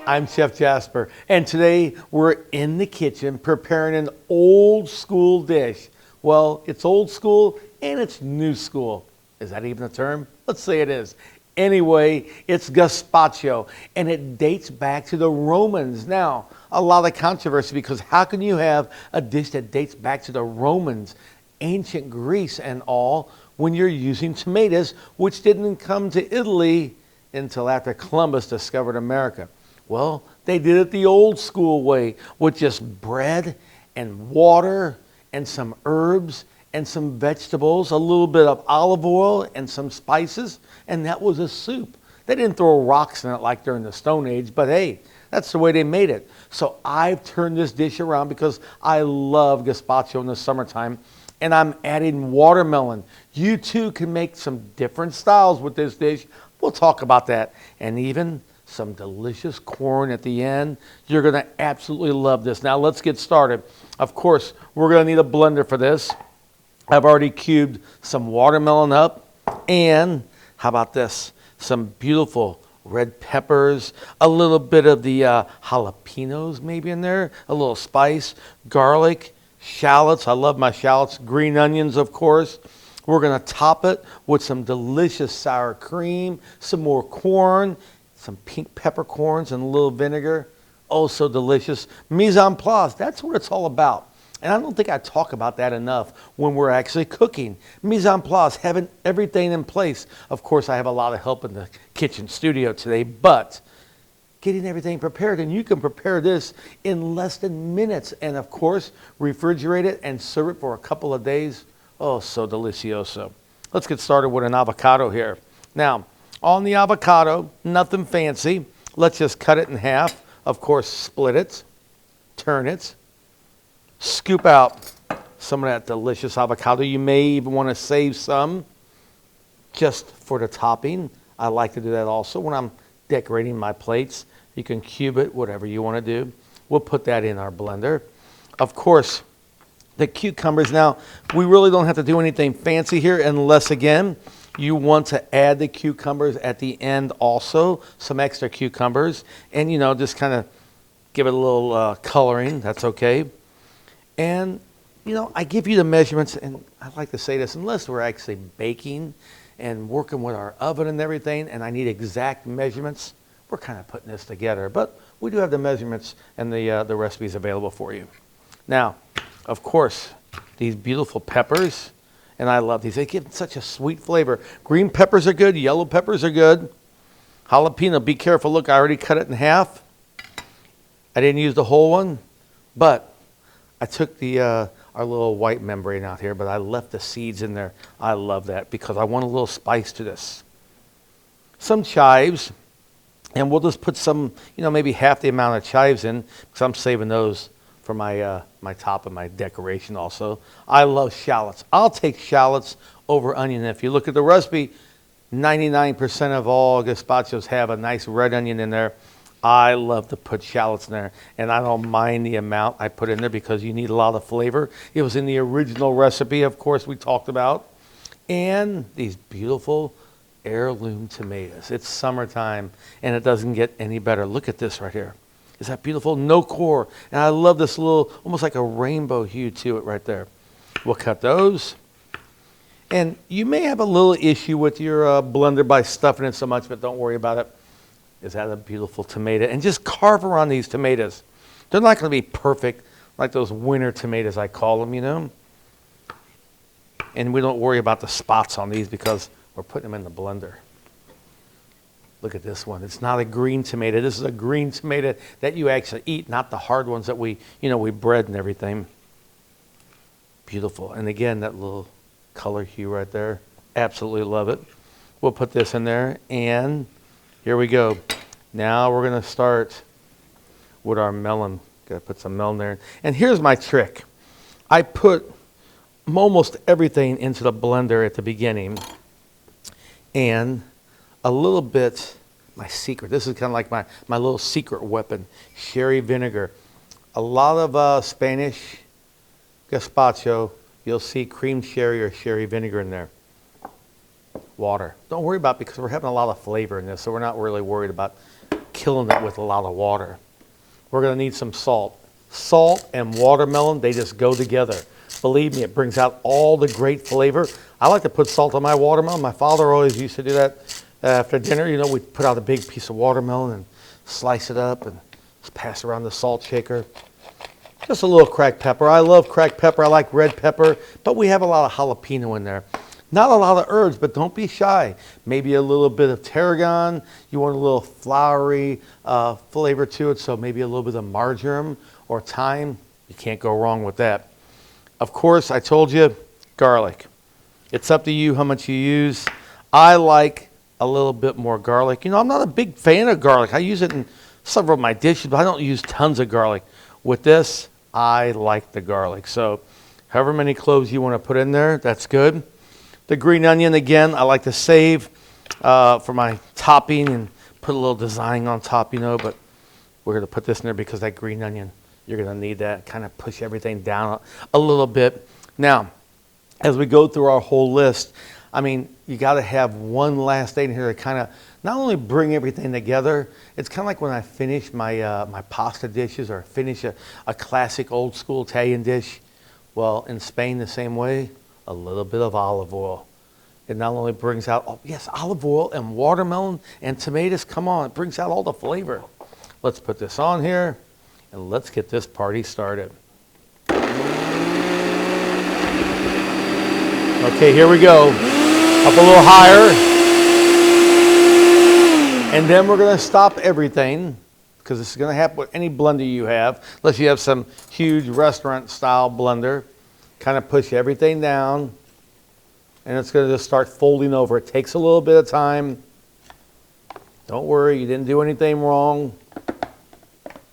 I'm Chef Jasper, and today we're in the kitchen preparing an old school dish. Well, it's old school and it's new school. Is that even a term? Let's say it is. Anyway, it's gazpacho, and it dates back to the Romans. Now, a lot of controversy because how can you have a dish that dates back to the Romans, ancient Greece and all, when you're using tomatoes, which didn't come to Italy until after Columbus discovered America? Well, they did it the old school way with just bread and water and some herbs and some vegetables, a little bit of olive oil and some spices, and that was a soup. They didn't throw rocks in it like during the Stone Age, but hey, that's the way they made it. So I've turned this dish around because I love gazpacho in the summertime, and I'm adding watermelon. You too can make some different styles with this dish. We'll talk about that, and even some delicious corn at the end. You're going to absolutely love this. Now let's get started. Of course, we're going to need a blender for this. I've already cubed some watermelon up, and how about this? Some beautiful red peppers, a little bit of the jalapenos maybe in there, a little spice, garlic, shallots. I love my shallots. Green onions, of course. We're going to top it with some delicious sour cream, some more corn, some pink peppercorns and a little vinegar. Oh, so delicious. Mise en place, that's what it's all about. And I don't think I talk about that enough when we're actually cooking. Mise en place, having everything in place. Of course, I have a lot of help in the kitchen studio today, but getting everything prepared, and you can prepare this in less than minutes. And of course, refrigerate it and serve it for a couple of days. Oh, so delicioso. Let's get started with an avocado here. Now, on the avocado, nothing fancy. Let's just cut it in half. Of course, split it, turn it, scoop out some of that delicious avocado. You may even want to save some just for the topping. I like to do that also when I'm decorating my plates. You can cube it, whatever you want to do. We'll put that in our blender. Of course, the cucumbers. Now, we really don't have to do anything fancy here unless, again, you want to add the cucumbers at the end also, some extra cucumbers, and just kind of give it a little coloring. That's okay. And I give you the measurements, and I like to say this, unless we're actually baking and working with our oven and everything, and I need exact measurements, we're kind of putting this together. But we do have the measurements and the recipes available for you. Now, of course, these beautiful peppers. And I love these. They give such a sweet flavor. Green peppers are good. Yellow peppers are good. Jalapeno, be careful. Look, I already cut it in half. I didn't use the whole one, but I took our little white membrane out here, but I left the seeds in there. I love that because I want a little spice to this. Some chives, and we'll just put some, maybe half the amount of chives in because I'm saving those for my my top of my decoration also. I love shallots. I'll take shallots over onion. If you look at the recipe, 99% of all gazpachos have a nice red onion in there. I love to put shallots in there, and I don't mind the amount I put in there because you need a lot of flavor. It was in the original recipe, of course, we talked about. And these beautiful heirloom tomatoes. It's summertime, and it doesn't get any better. Look at this right here. Is that beautiful? No core. And I love this little, almost like a rainbow hue to it right there. We'll cut those. And you may have a little issue with your blender by stuffing it so much, but don't worry about it. Is that a beautiful tomato? And just carve around these tomatoes. They're not going to be perfect like those winter tomatoes, I call them, And we don't worry about the spots on these because we're putting them in the blender. Look at this one. It's not a green tomato. This is a green tomato that you actually eat, not the hard ones that we bread and everything. Beautiful. And again, that little color hue right there. Absolutely love it. We'll put this in there, and here we go. Now we're going to start with our melon. Got to put some melon there. And here's my trick. I put almost everything into the blender at the beginning, and a little bit, my secret, this is kind of like my little secret weapon, sherry vinegar. A lot of Spanish gazpacho, you'll see cream sherry or sherry vinegar in there. Water. Don't worry about it because we're having a lot of flavor in this, so we're not really worried about killing it with a lot of water. We're going to need some salt. Salt and watermelon, they just go together. Believe me, it brings out all the great flavor. I like to put salt on my watermelon. My father always used to do that after dinner. You know, we'd put out a big piece of watermelon and slice it up and pass around the salt shaker. Just a little cracked pepper. I love cracked pepper. I like red pepper, but we have a lot of jalapeno in there. Not a lot of herbs, but don't be shy. Maybe a little bit of tarragon. You want a little floury flavor to it, so maybe a little bit of marjoram or thyme. You can't go wrong with that. Of course, I told you, garlic. It's up to you how much you use. I like a little bit more garlic. You know, I'm not a big fan of garlic. I use it in several of my dishes, but I don't use tons of garlic. With this, I like the garlic. So however many cloves you want to put in there, that's good. The green onion, again, I like to save for my topping and put a little design on top, you know, but we're going to put this in there because that green onion, you're going to need that. Kind of push everything down a little bit. Now, as we go through our whole list, I mean, you got to have one last thing here to kind of not only bring everything together. It's kind of like when I finish my my pasta dishes or finish a classic old school Italian dish. Well, in Spain, the same way, a little bit of olive oil. It not only brings out, oh yes, olive oil and watermelon and tomatoes. Come on, it brings out all the flavor. Let's put this on here and let's get this party started. Okay, here we go. Up a little higher. And then we're going to stop everything because this is going to happen with any blender you have, unless you have some huge restaurant-style blender. Kind of push everything down, and it's going to just start folding over. It takes a little bit of time. Don't worry, you didn't do anything wrong.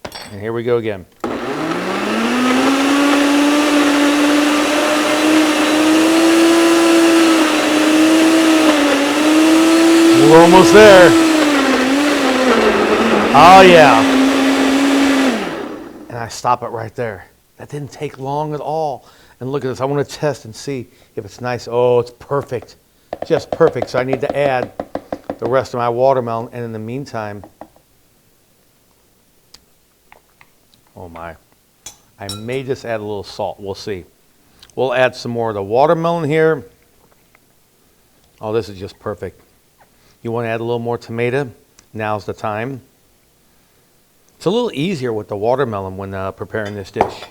And here we go again. We're almost there. Oh yeah. And I stop it right there. That didn't take long at all. And look at this. I want to test and see if it's nice. Oh, it's perfect. Just perfect. So I need to add the rest of my watermelon. And in the meantime, oh my, I may just add a little salt. We'll see. We'll add some more of the watermelon here. Oh, this is just perfect. You want to add a little more tomato? Now's the time. It's a little easier with the watermelon when preparing this dish.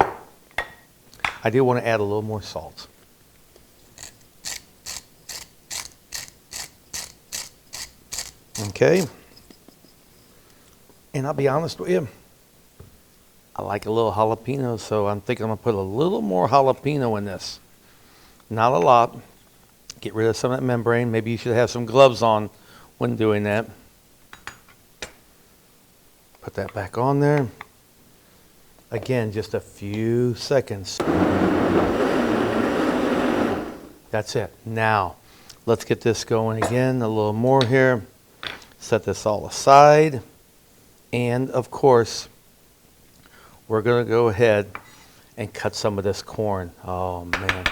I do want to add a little more salt. Okay. And I'll be honest with you, I like a little jalapeno, so I'm thinking I'm going to put a little more jalapeno in this. Not a lot. Get rid of some of that membrane. Maybe you should have some gloves on when doing that. Put that back on there. Again, just a few seconds. That's it. Now, let's get this going again. A little more here. Set this all aside. And, of course, we're going to go ahead and cut some of this corn. Oh, man.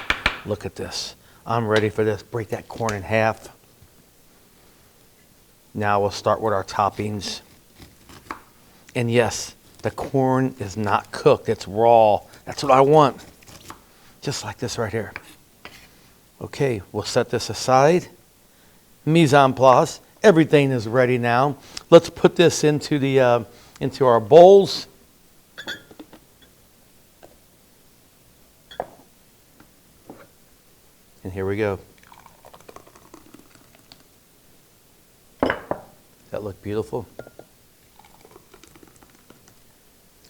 Look at this. I'm ready for this. Break that corn in half. Now we'll start with our toppings. And yes, the corn is not cooked. It's raw. That's what I want. Just like this right here. Okay, we'll set this aside. Mise en place. Everything is ready now. Let's put this into our bowls. And here we go. That look beautiful?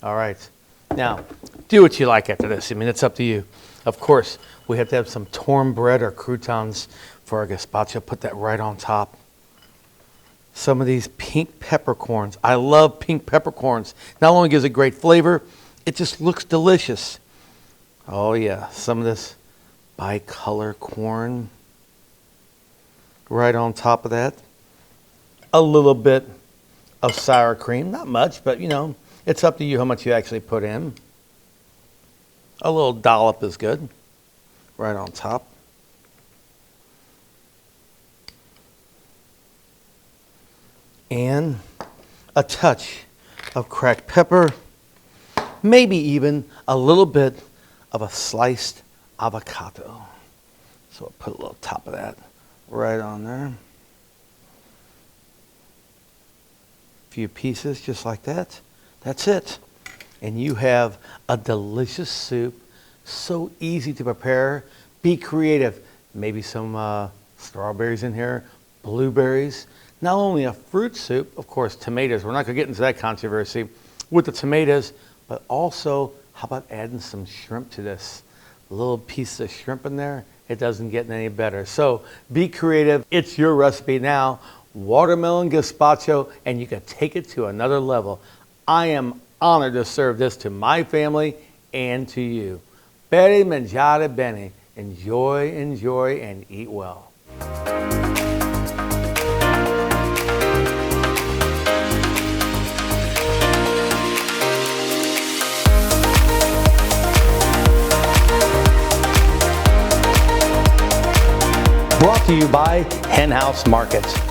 All right. Now, do what you like after this. I mean, it's up to you. Of course, we have to have some torn bread or croutons for our gazpacho. Put that right on top. Some of these pink peppercorns. I love pink peppercorns. Not only gives it great flavor, it just looks delicious. Oh, yeah. Some of this bicolor corn right on top of that. A little bit of sour cream. Not much, but, you know, it's up to you how much you actually put in. A little dollop is good. Right on top. And a touch of cracked pepper, maybe even a little bit of a sliced avocado. So I'll put a little top of that right on there. A few pieces just like that. That's it. And you have a delicious soup, so easy to prepare. Be creative. Maybe some strawberries in here, blueberries. Not only a fruit soup, of course, tomatoes. We're not going to get into that controversy with the tomatoes, but also, how about adding some shrimp to this? A little piece of shrimp in there. It doesn't get any better. So be creative. It's your recipe now. Watermelon gazpacho, and you can take it to another level. I am honored to serve this to my family and to you. Bene mangiare bene. Enjoy, enjoy, and eat well. Brought to you by Hen House Markets.